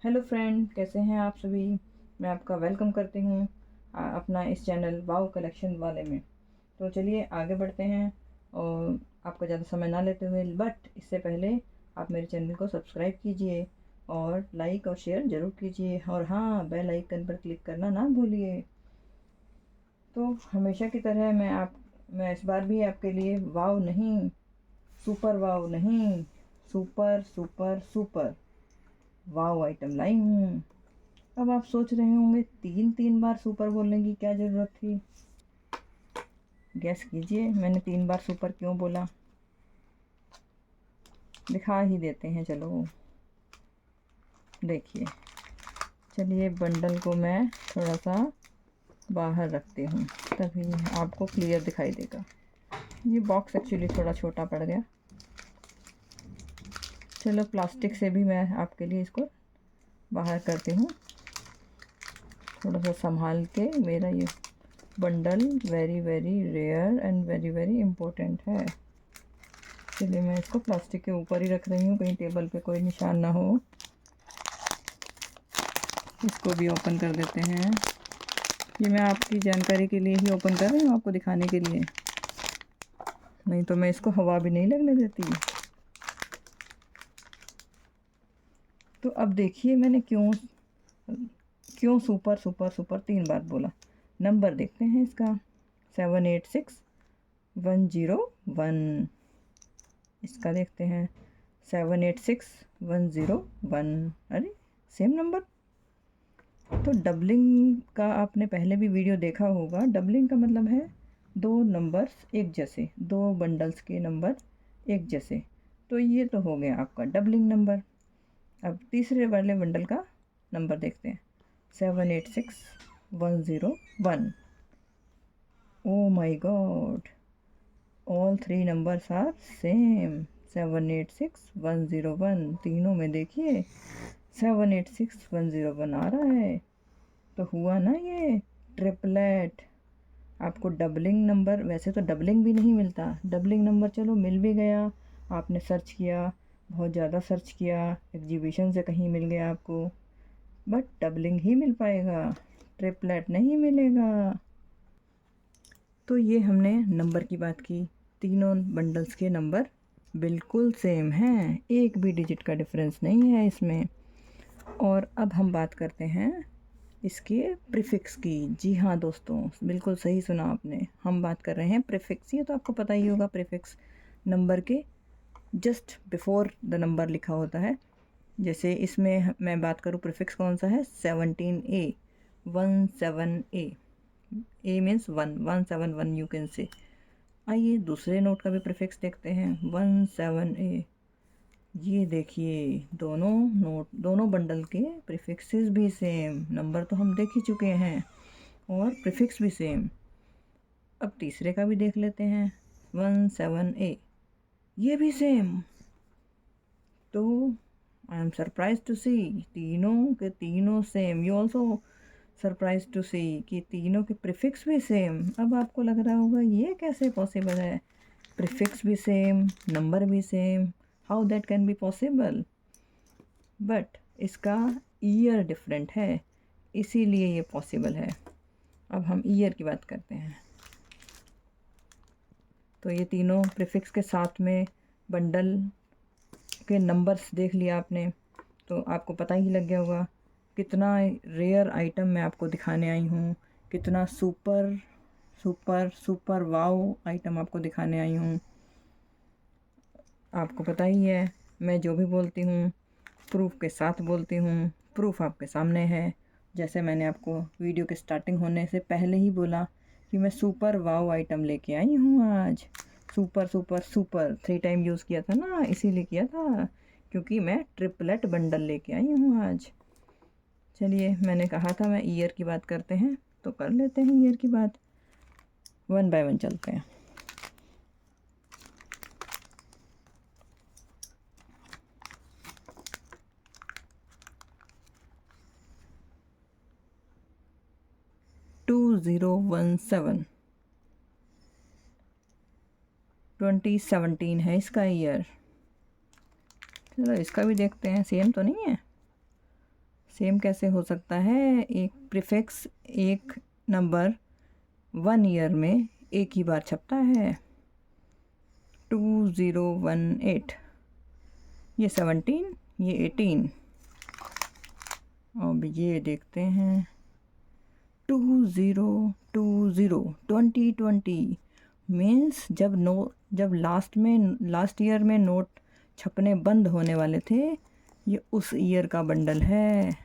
Hello friend, कैसे हैं आप सभी। मैं आपका वेलकम करती हूँ अपना इस चैनल वाओ कलेक्शन वाले में। तो चलिए आगे बढ़ते हैं और आपका ज़्यादा समय ना लेते हुए, बट इससे पहले आप मेरे चैनल को सब्सक्राइब कीजिए और लाइक और शेयर ज़रूर कीजिए, और हाँ, बेल आइकन पर क्लिक करना ना भूलिए। तो हमेशा की तरह मैं इस बार भी आपके लिए वाव नहीं, सुपर वाव नहीं, सुपर सुपर सुपर वाव आइटम लाई हूँ। अब आप सोच रहे होंगे, तीन तीन बार सुपर बोलने की क्या ज़रूरत थी। गैस कीजिए मैंने 3 बार सुपर क्यों बोला। दिखा ही देते हैं, चलो देखिए। चलिए बंडल को मैं थोड़ा सा बाहर रखती हूँ, तभी आपको क्लियर दिखाई देगा। ये बॉक्स एक्चुअली थोड़ा छोटा पड़ गया। चलो प्लास्टिक से भी मैं आपके लिए इसको बाहर करती हूँ, थोड़ा सा संभाल के। मेरा ये bundle very very rare and very very important है। चलिए मैं इसको प्लास्टिक के ऊपर ही रख रही हूँ, कहीं टेबल पे कोई निशान ना हो। इसको भी ओपन कर देते हैं। ये मैं आपकी जानकारी के लिए ही ओपन कर रही हूँ, आपको दिखाने के लिए, नहीं तो मैं इसको हवा भी नहीं लगने देती। तो अब देखिए मैंने क्यों क्यों सुपर सुपर सुपर 3 बार बोला। नंबर देखते हैं इसका, 786101। इसका देखते हैं 786101। अरे सेम नंबर। तो डबलिंग का आपने पहले भी वीडियो देखा होगा। डबलिंग का मतलब है दो नंबर्स एक जैसे, दो बंडल्स के नंबर एक जैसे। तो ये तो हो गया आपका डबलिंग नंबर। अब तीसरे वाले बंडल का नंबर देखते हैं, 786101। Oh my god, all three numbers are same. 786101, तीनों में देखिए 786101 आ रहा है। तो हुआ ना ये ट्रिपलेट। आपको डबलिंग नंबर, वैसे तो डबलिंग भी नहीं मिलता, डबलिंग नंबर चलो मिल भी गया, आपने सर्च किया, बहुत ज़्यादा सर्च किया, एग्जीबिशन से कहीं मिल गया आपको, बट डबलिंग ही मिल पाएगा, ट्रिपलेट नहीं मिलेगा। तो ये हमने नंबर की बात की। तीनों बंडल्स के नंबर बिल्कुल सेम हैं, एक भी डिजिट का डिफरेंस नहीं है इसमें। और अब हम बात करते हैं इसके प्रीफिक्स की। जी हाँ दोस्तों, बिल्कुल सही सुना आपने, हम बात कर रहे हैं प्रीफिक्स। ये तो आपको पता ही होगा, प्रीफिक्स नंबर के जस्ट बिफोर द नंबर लिखा होता है। जैसे इसमें मैं बात करूँ, प्रीफिक्स कौन सा है, 17A, 17A। A means 1, 171 you can से। आइए दूसरे नोट का भी प्रीफिक्स देखते हैं, 17A। ये देखिए दोनों नोट, दोनों बंडल के प्रीफिक्सेस भी सेम, नंबर तो हम देख ही चुके हैं और प्रीफिक्स भी सेम। अब तीसरे का भी देख लेते हैं, 17A, ये भी सेम। तो I am surprise to see, तीनों के तीनों same. You also surprise to see कि तीनों के प्रीफिक्स भी सेम। अब आपको लग रहा होगा ये कैसे पॉसिबल है, प्रीफिक्स भी सेम, नंबर भी same, how that can be possible. But इसका ईयर डिफरेंट है, इसीलिए ये पॉसिबल है। अब हम ईयर की बात करते हैं। तो ये तीनों प्रीफिक्स के साथ में बंडल के नंबर्स देख लिया आपने, तो आपको पता ही लग गया होगा कितना रेयर आइटम मैं आपको दिखाने आई हूँ, कितना सुपर सुपर सुपर वाव आइटम आपको दिखाने आई हूँ। आपको पता ही है, मैं जो भी बोलती हूँ प्रूफ के साथ बोलती हूँ। प्रूफ आपके सामने है। जैसे मैंने आपको वीडियो के स्टार्टिंग होने से पहले ही बोला कि मैं सुपर वाव आइटम लेके आई हूँ आज। Super super super 3 time use किया था ना, इसीलिए किया था क्योंकि मैं ट्रिपलेट बंडल लेके आई हूँ आज। चलिए मैंने कहा था मैं ईयर की बात करते हैं, तो कर लेते हैं ईयर की बात। 1 बाय 1 चलते हैं। टू 2017 है इसका ईयर। चलो इसका भी देखते हैं, सेम तो नहीं है। सेम कैसे हो सकता है? एक प्रीफिक्स, एक नंबर 1 ईयर में एक ही बार छपता है। 2018, ये 17, ये 18। अब ये देखते हैं 2020 मीन्स जब लास्ट ईयर में नोट छपने बंद होने वाले थे, ये उस ईयर का बंडल है।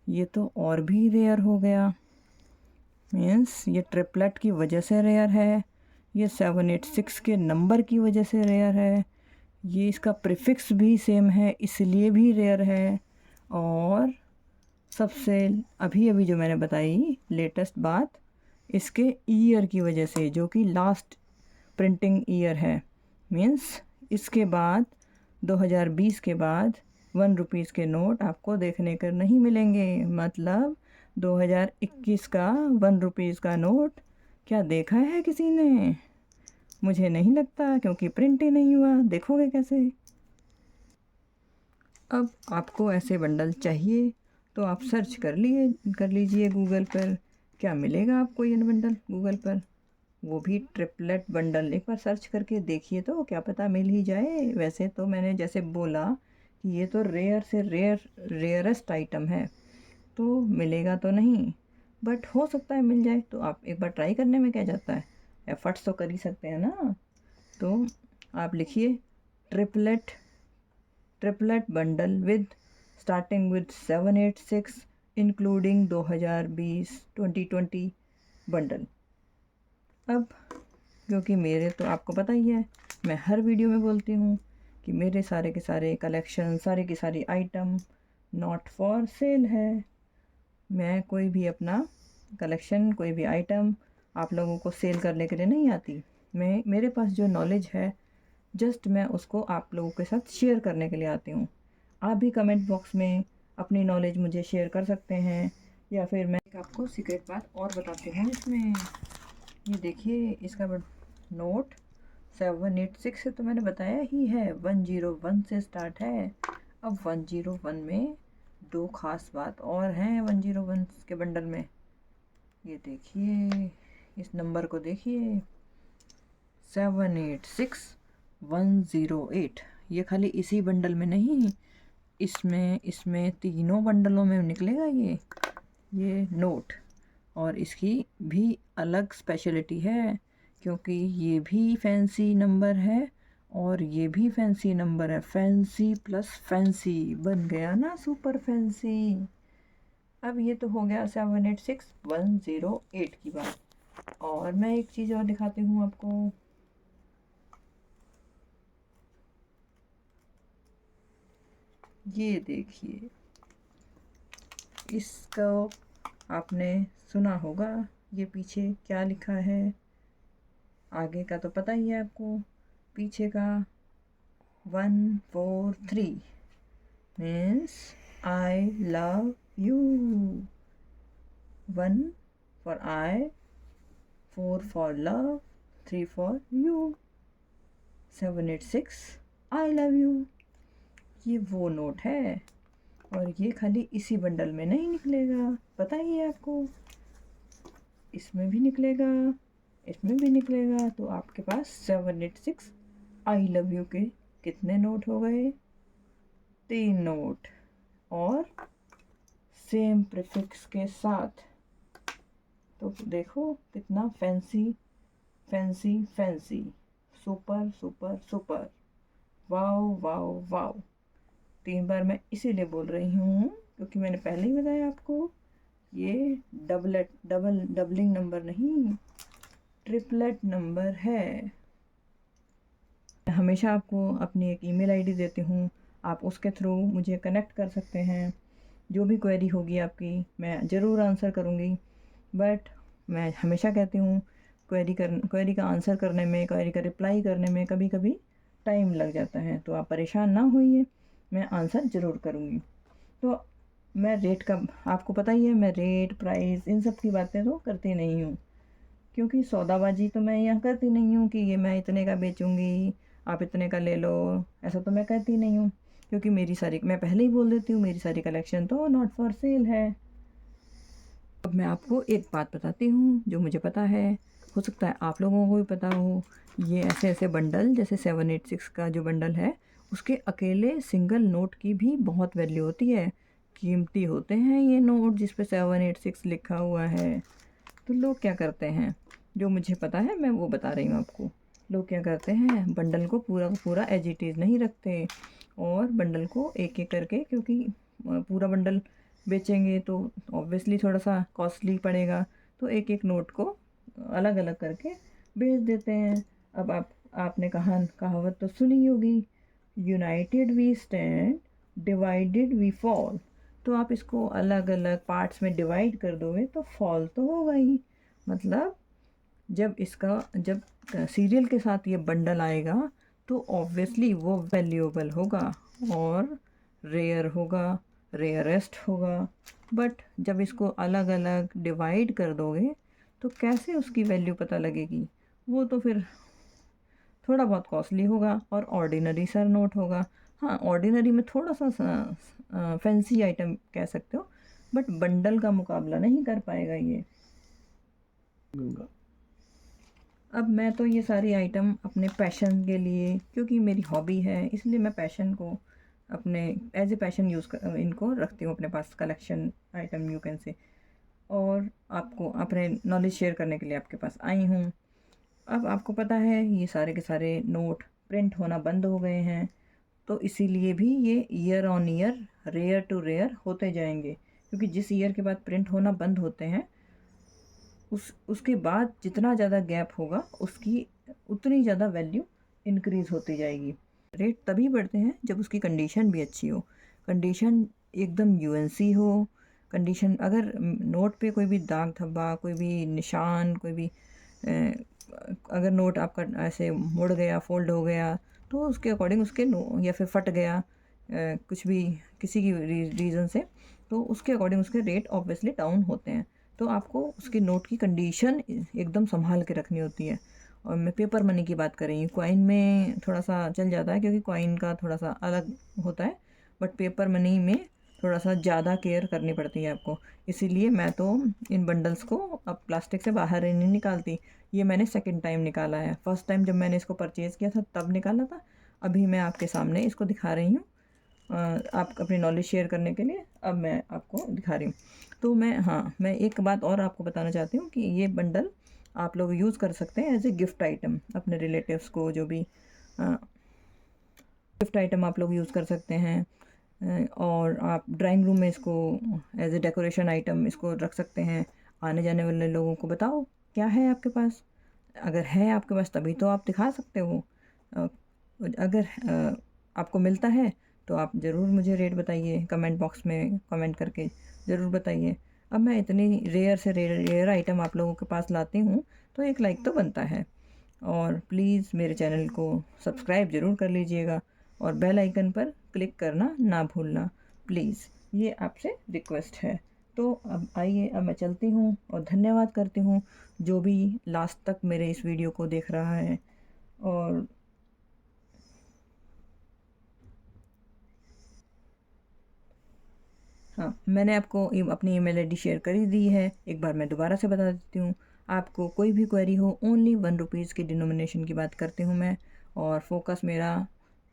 ये तो और भी रेयर हो गया, मीन्स ये ट्रिपलेट की वजह से रेयर है, ये 786 के नंबर की वजह से रेयर है, ये इसका प्रीफिक्स भी सेम है इसलिए भी रेयर है, और सबसे अभी अभी जो मैंने बताई लेटेस्ट बात, इसके ईयर की वजह से, जो कि लास्ट प्रिंटिंग ईयर है। मीन्स इसके बाद 2020 के बाद 1 रुपीज़ के नोट आपको देखने को नहीं मिलेंगे। मतलब 2021 का 1 रुपीज़ का नोट क्या देखा है किसी ने? मुझे नहीं लगता, क्योंकि प्रिंट ही नहीं हुआ। देखोगे कैसे? अब आपको ऐसे बंडल चाहिए तो आप सर्च कर लीजिए गूगल पर, क्या मिलेगा आपको ये बंडल गूगल पर, वो भी ट्रिपलेट बंडल। एक बार सर्च करके देखिए तो क्या पता मिल ही जाए। वैसे तो मैंने जैसे बोला कि ये तो रेयर से रेयरेस्ट आइटम है, तो मिलेगा तो नहीं, बट हो सकता है मिल जाए। तो आप एक बार ट्राई करने में क्या जाता है, एफर्ट्स तो कर ही सकते हैं ना। तो आप लिखिए triplet bundle with starting with 786 including 2020 bundle. अब क्योंकि मेरे तो आपको पता ही है, मैं हर वीडियो में बोलती हूँ कि मेरे सारे के सारे कलेक्शन, सारी की सारी आइटम नॉट फॉर सेल है। मैं कोई भी अपना कलेक्शन, कोई भी आइटम आप लोगों को सेल करने के लिए नहीं आती। मेरे पास जो नॉलेज है, जस्ट मैं उसको आप लोगों के साथ शेयर करने के लिए आती हूँ। आप भी कमेंट बॉक्स में अपनी नॉलेज मुझे शेयर कर सकते हैं, या फिर मैं आपको सीक्रेट बात और बताती हूँ इसमें। ये देखिए, इसका नोट 786 से तो मैंने बताया ही है, 101 से स्टार्ट है। अब 101 में दो खास बात और हैं 101 के बंडल में। ये देखिए, इस नंबर को देखिए, 786108। ये खाली इसी बंडल में नहीं, इसमें तीनों बंडलों में निकलेगा ये नोट। और इसकी भी अलग स्पेशलिटी है, क्योंकि ये भी फैंसी नंबर है और ये भी फैंसी नंबर है। फैंसी प्लस फैंसी बन गया ना सुपर फैंसी। अब ये तो हो गया 786108 की बात। और मैं एक चीज़ और दिखाती हूँ आपको। ये देखिए, इसको आपने सुना होगा, ये पीछे क्या लिखा है। आगे का तो पता ही है आपको, पीछे का 143 means I love you. 1 for I, 4 for love, 3 for you, 786 I love you. ये वो नोट है, और ये खाली इसी बंडल में नहीं निकलेगा, पता ही है आपको। इसमें भी निकलेगा, इसमें भी निकलेगा। तो आपके पास 786 आई लव यू के कितने नोट हो गए? 3 नोट, और सेम प्रीफिक्स के साथ। तो देखो कितना fancy fancy fancy, super super super, wow wow wow. 3 बार मैं इसीलिए बोल रही हूँ क्योंकि मैंने पहले ही बताया आपको, ये डबलिंग नंबर नहीं, ट्रिपलेट नंबर है। हमेशा आपको अपनी एक ईमेल आईडी देती हूँ, आप उसके थ्रू मुझे कनेक्ट कर सकते हैं। जो भी क्वेरी होगी आपकी, मैं ज़रूर आंसर करूँगी। बट मैं हमेशा कहती हूँ, क्वेरी का आंसर करने में, क्वेरी का रिप्लाई करने में कभी कभी टाइम लग जाता है, तो आप परेशान ना होइए, मैं आंसर ज़रूर करूँगी। तो मैं रेट का, आपको पता ही है, मैं रेट, प्राइस, इन सब की बातें तो करती नहीं हूँ, क्योंकि सौदाबाजी तो मैं यहाँ करती नहीं हूँ कि ये मैं इतने का बेचूँगी, आप इतने का ले लो, ऐसा तो मैं कहती नहीं हूँ। क्योंकि मैं पहले ही बोल देती हूँ मेरी सारी कलेक्शन तो नॉट फॉर सेल है। अब मैं आपको एक बात बताती हूँ जो मुझे पता है, हो सकता है आप लोगों को भी पता हो। ये ऐसे ऐसे बंडल जैसे 786 का जो बंडल है, उसके अकेले सिंगल नोट की भी बहुत वैल्यू होती है। कीमती होते हैं ये नोट जिस पे 786 लिखा हुआ है। तो लोग क्या करते हैं, जो मुझे पता है मैं वो बता रही हूँ आपको। लोग क्या करते हैं, बंडल को पूरा का पूरा एज इट इज़ नहीं रखते, और बंडल को एक एक करके, क्योंकि पूरा बंडल बेचेंगे तो ऑब्वियसली थोड़ा सा कॉस्टली पड़ेगा, तो एक एक नोट को अलग अलग करके बेच देते हैं। अब आपने कहावत तो सुनी होगी, united we stand, divided we fall. तो आप इसको अलग अलग पार्ट्स में डिवाइड कर दोगे तो फॉल तो होगा ही। मतलब जब सीरियल के साथ ये बंडल आएगा तो ऑब्वियसली वो वैल्यूएबल होगा और रेयर होगा, रेयरेस्ट होगा। बट जब इसको अलग अलग डिवाइड कर दोगे तो कैसे उसकी वैल्यू पता लगेगी? वो तो फिर थोड़ा बहुत कॉस्टली होगा और ऑर्डिनरी सा नोट होगा। हाँ, ऑर्डिनरी में थोड़ा सा फैंसी आइटम कह सकते हो, बट बंडल का मुकाबला नहीं कर पाएगा ये। अब मैं तो ये सारी आइटम अपने पैशन के लिए, क्योंकि मेरी हॉबी है इसलिए मैं पैशन को अपने एज ए पैशन इनको रखती हूँ अपने पास, collection item you can say. और आपको अपने नॉलेज शेयर करने के लिए आपके पास आई हूँ। अब आपको पता है ये सारे के सारे नोट प्रिंट होना बंद हो गए हैं, तो इसीलिए भी ये year on year rare to rare होते जाएंगे, क्योंकि जिस ईयर के बाद प्रिंट होना बंद होते हैं उसके बाद जितना ज़्यादा गैप होगा उसकी उतनी ज़्यादा वैल्यू इंक्रीज़ होती जाएगी। रेट तभी बढ़ते हैं जब उसकी कंडीशन भी अच्छी हो। कंडीशन एकदम यूएनसी हो। कंडीशन अगर नोट पे कोई भी दाग धब्बा, कोई भी निशान, कोई भी अगर नोट आपका ऐसे मुड़ गया, फोल्ड हो गया, तो उसके अकॉर्डिंग उसके या फिर फट गया कुछ भी किसी की रीज़न से, तो उसके अकॉर्डिंग उसके रेट ऑब्वियसली डाउन होते हैं। तो आपको उसके नोट की कंडीशन एकदम संभाल के रखनी होती है। और मैं पेपर मनी की बात कर रही हूँ, कॉइन में थोड़ा सा चल जाता है क्योंकि कॉइन का थोड़ा सा अलग होता है, बट पेपर मनी में थोड़ा सा ज़्यादा केयर करनी पड़ती है आपको। इसीलिए मैं तो इन बंडल्स को अब प्लास्टिक से बाहर ही नहीं निकालती। ये मैंने सेकंड टाइम निकाला है। फर्स्ट टाइम जब मैंने इसको परचेज़ किया था तब निकाला था, अभी मैं आपके सामने इसको दिखा रही हूँ आप अपनी नॉलेज शेयर करने के लिए। अब मैं आपको दिखा रही हूँ। तो मैं एक बात और आपको बताना चाहती हूँ कि ये बंडल आप लोग यूज़ कर सकते हैं एज ए गिफ्ट आइटम अपने रिलेटिव्स को, जो भी गिफ्ट आइटम आप लोग यूज़ कर सकते हैं। और आप ड्राइंग रूम में इसको एज ए डेकोरेशन आइटम इसको रख सकते हैं। आने जाने वाले लोगों को बताओ क्या है आपके पास, अगर है आपके पास तभी तो आप दिखा सकते हो। अगर आपको मिलता है तो आप ज़रूर मुझे रेट बताइए, कमेंट बॉक्स में कमेंट करके ज़रूर बताइए। अब मैं इतनी रेयर से रेयर आइटम आप लोगों के पास लाती हूँ तो एक लाइक तो बनता है। और प्लीज़ मेरे चैनल को सब्सक्राइब ज़रूर कर लीजिएगा और बेल आइकन पर क्लिक करना ना भूलना प्लीज़, ये आपसे रिक्वेस्ट है। तो अब आइए, अब मैं चलती हूँ और धन्यवाद करती हूँ जो भी लास्ट तक मेरे इस वीडियो को देख रहा है। और हाँ, मैंने आपको अपनी ईमेल आईडी शेयर कर ही दी है। एक बार मैं दोबारा से बता देती हूँ। आपको कोई भी क्वेरी हो, ओनली 1 रुपीज़ की डिनोमिनेशन की बात करती हूँ मैं, और फोकस मेरा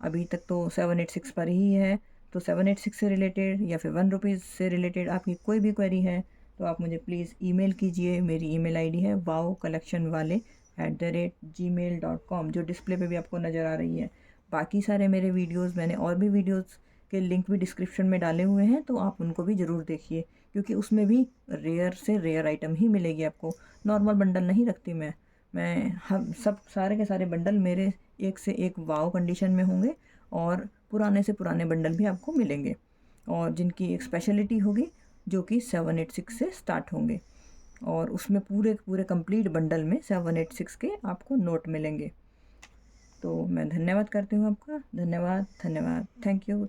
अभी तक तो 786 पर ही है। तो 786 से रिलेटेड या फिर 1 रुपीज़ से रिलेटेड आपकी कोई भी क्वेरी है तो आप मुझे प्लीज़ ईमेल कीजिए। मेरी ईमेल आईडी है wowcollectionwale@gmail.com, जो डिस्प्ले पे भी आपको नज़र आ रही है। बाकी सारे मेरे वीडियोज़, मैंने और भी वीडियोज़ के लिंक भी डिस्क्रिप्शन में डाले हुए हैं, तो आप उनको भी ज़रूर देखिए, क्योंकि उसमें भी रेयर से रेयर आइटम ही मिलेगी आपको। नॉर्मल बंडल नहीं रखती मैं हम सब सारे के सारे बंडल मेरे एक से एक वाव कंडीशन में होंगे, और पुराने से पुराने बंडल भी आपको मिलेंगे, और जिनकी एक स्पेशलिटी होगी जो कि 786 से स्टार्ट होंगे, और उसमें पूरे पूरे कंप्लीट बंडल में 786 के आपको नोट मिलेंगे। तो मैं धन्यवाद करती हूँ आपका। धन्यवाद, थैंक यू।